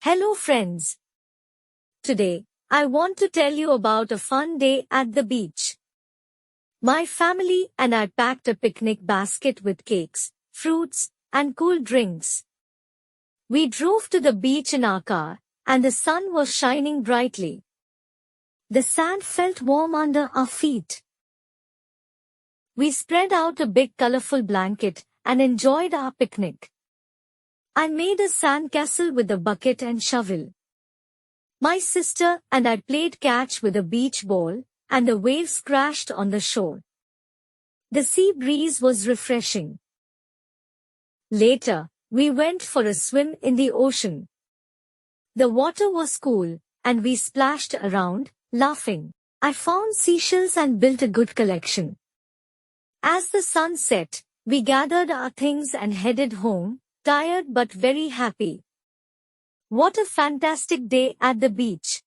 Hello friends. Today, I want to tell you about a fun day at the beach. My family and I packed a picnic basket with cakes, fruits, and cool drinks. We drove to the beach in our car, and the sun was shining brightly. The sand felt warm under our feet. We spread out a big colorful blanket and enjoyed our picnic. I made a sandcastle with a bucket and shovel. My sister and I played catch with a beach ball, and the waves crashed on the shore. The sea breeze was refreshing. Later, we went for a swim in the ocean. The water was cool, and we splashed around, laughing. I found seashells and built a good collection. As the sun set, we gathered our things and headed home, tired but very happy. What a fantastic day at the beach!